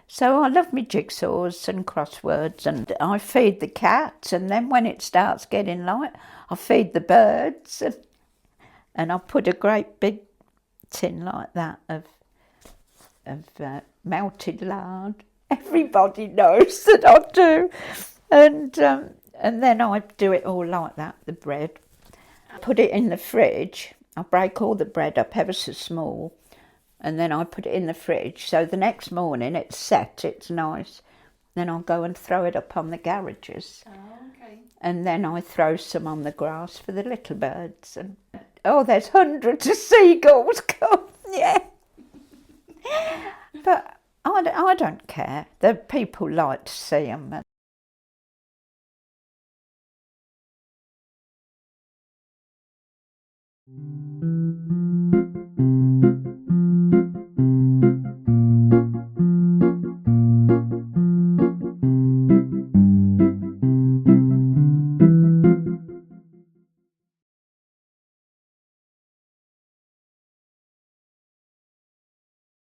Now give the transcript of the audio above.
So I love my jigsaws and crosswords, and I feed the cats, and then when it starts getting light, I feed the birds, and I put a great big tin like that of melted lard. Everybody knows that I do, and then I do it all like that. The bread, put it in the fridge. I break all the bread up ever so small, and then I put it in the fridge. So the next morning it's set, it's nice. Then I'll go and throw it up on the garages. Oh, okay. And then I throw some on the grass for the little birds. And oh, there's hundreds of seagulls come, yeah. But I don't care. The people like to see them.